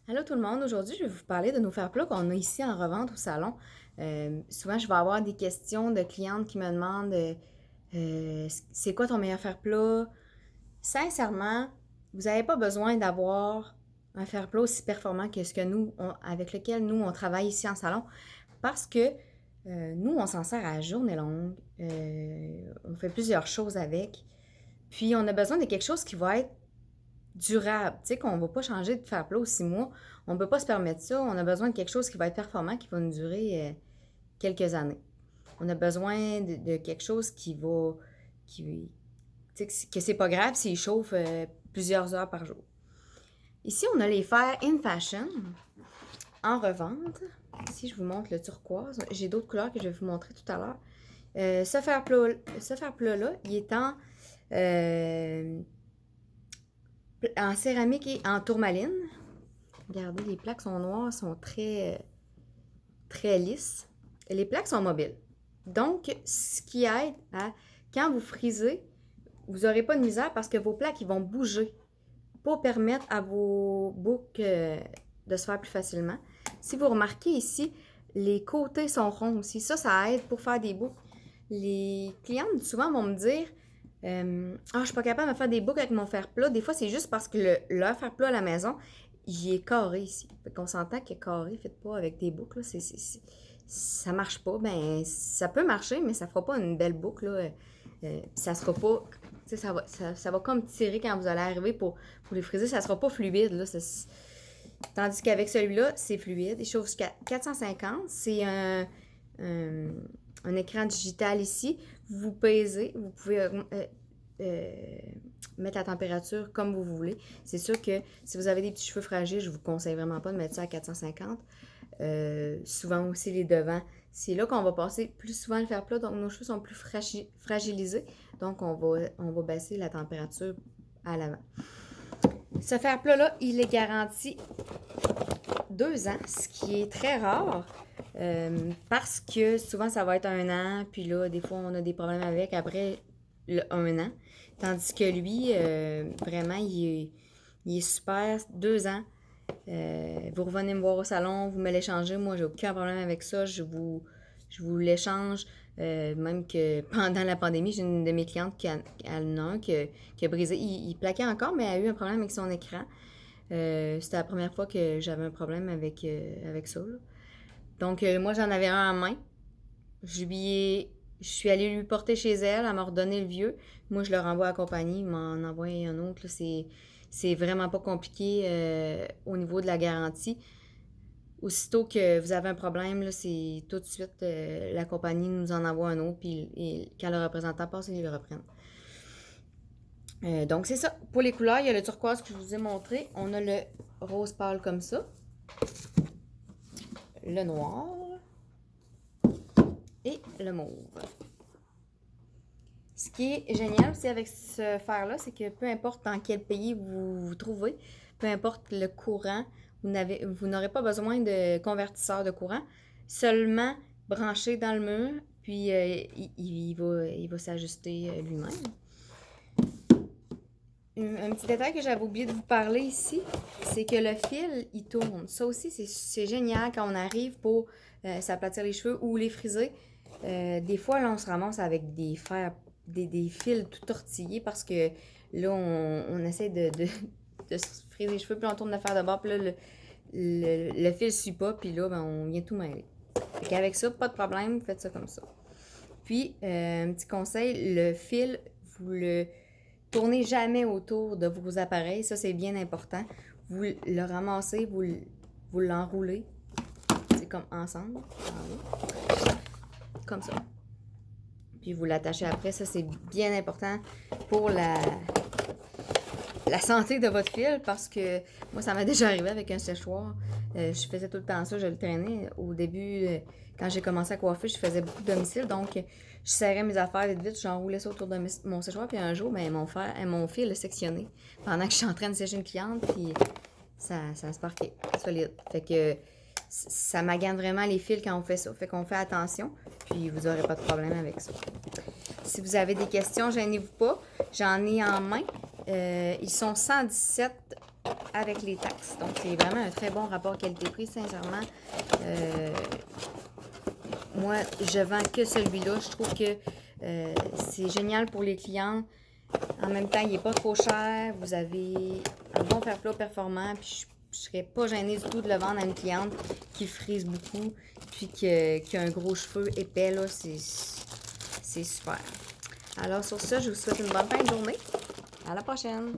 Allô tout le monde, aujourd'hui je vais vous parler de nos fer plats qu'on a ici en revente au salon. Souvent je vais avoir des questions de clientes qui me demandent c'est quoi ton meilleur fer plat? Sincèrement, vous n'avez pas besoin d'avoir un fer plat aussi performant que ce que avec lequel nous on travaille ici en salon parce que nous on s'en sert à journée longue, on fait plusieurs choses avec, puis on a besoin de quelque chose qui va être durable. Tu sais, qu'on ne va pas changer de fer plat aux 6 mois. On ne peut pas se permettre ça. On a besoin de quelque chose qui va être performant, qui va nous durer quelques années. On a besoin de quelque chose qui va. Qui, tu sais, que c'est pas grave s'il chauffe plusieurs heures par jour. Ici, on a les fers In Fashion en revente. Ici, je vous montre le turquoise. J'ai d'autres couleurs que je vais vous montrer tout à l'heure. Ce fer plat-là, il est en céramique et en tourmaline. Regardez, les plaques sont noires, sont très lisses. Et les plaques sont mobiles. Donc, ce qui aide à, quand vous frisez, vous n'aurez pas de misère parce que vos plaques ils vont bouger pour permettre à vos boucles de se faire plus facilement. Si vous remarquez ici, les côtés sont ronds aussi. Ça aide pour faire des boucles. Les clientes, souvent, vont me dire je ne suis pas capable de faire des boucles avec mon fer plat. Des fois, c'est juste parce que leur fer plat à la maison, il est carré ici. On s'entend que carré, faites pas avec des boucles. Là, ça marche pas. Ben, ça peut marcher, mais ça fera pas une belle boucle. Là. Ça sera pas. Ça va comme tirer quand vous allez arriver pour les friser. Ça sera pas fluide. Là. Tandis qu'avec celui-là, c'est fluide. Il chauffe jusqu'à 450. C'est un écran digital ici. Vous pesez. Vous pouvez mettre la température comme vous voulez. C'est sûr que si vous avez des petits cheveux fragiles, je vous conseille vraiment pas de mettre ça à 450. Souvent aussi les devants. C'est là qu'on va passer plus souvent le fer plat, donc nos cheveux sont plus fragilisés. Donc on va baisser la température à l'avant. Ce fer plat-là, il est garanti 2 ans, ce qui est très rare. Parce que souvent ça va être 1 an, puis là, des fois on a des problèmes avec après le 1 an. Tandis que lui, vraiment, il est super. 2 ans. Vous revenez me voir au salon, vous me l'échangez. Moi, j'ai aucun problème avec ça. Je vous l'échange. Même que pendant la pandémie, j'ai une de mes clientes qui en a un qui a brisé. Il plaquait encore, mais elle a eu un problème avec son écran. C'était la première fois que j'avais un problème avec ça. Là. Donc, moi, j'en avais un en main. Je suis allée lui porter chez elle, elle m'a redonné le vieux. Moi, je le renvoie à la compagnie, il m'en envoie un autre. Là. C'est vraiment pas compliqué au niveau de la garantie. Aussitôt que vous avez un problème, là, c'est tout de suite la compagnie nous en envoie un autre, puis quand le représentant passe, ils le reprennent. Donc, c'est ça. Pour les couleurs, il y a le turquoise que je vous ai montré. On a le rose pâle comme ça, le noir et le mauve. Ce qui est génial aussi avec ce fer-là, c'est que peu importe dans quel pays vous vous trouvez, peu importe le courant, vous n'aurez pas besoin de convertisseur de courant, seulement branché dans le mur, puis il va s'ajuster lui-même. Un petit détail que j'avais oublié de vous parler ici, c'est que le fil, il tourne. Ça aussi, c'est génial quand on arrive pour s'aplatir les cheveux ou les friser. Des fois, là, on se ramasse avec des fers, des fils tout tortillés parce que là, on essaie de se friser les cheveux, puis on tourne le fer de bord, puis là, le fil ne suit pas, puis là, ben, on vient tout mêler. Fait qu'avec ça, pas de problème, vous faites ça comme ça. Puis, un petit conseil, le fil, vous le tournez jamais autour de vos appareils, ça c'est bien important. Vous le ramassez, vous l'enroulez, c'est comme ensemble, comme ça. Puis vous l'attachez après, ça c'est bien important pour la santé de votre fil parce que moi ça m'est déjà arrivé avec un séchoir. Je faisais tout le temps ça, je le traînais. Au début, quand j'ai commencé à coiffer, je faisais beaucoup de domicile, donc je serrais mes affaires vite, j'enroulais ça autour de mon séchoir, puis un jour, ben, mon fil a sectionné pendant que je suis en train de sécher une cliente, puis ça se parquait solide. Fait que ça magane vraiment les fils quand on fait ça. Fait qu'on fait attention, puis vous n'aurez pas de problème avec ça. Si vous avez des questions, gênez-vous pas. J'en ai en main. Ils sont 117 avec les taxes. Donc, c'est vraiment un très bon rapport qualité-prix, sincèrement. Moi, je vends que celui-là. Je trouve que c'est génial pour les clients. En même temps, il n'est pas trop cher. Vous avez un bon fer plat performant. Puis je ne serais pas gênée du tout de le vendre à une cliente qui frise beaucoup. Puis qui a un gros cheveu épais. Là, c'est super. Alors sur ça, je vous souhaite une bonne fin de journée. À la prochaine!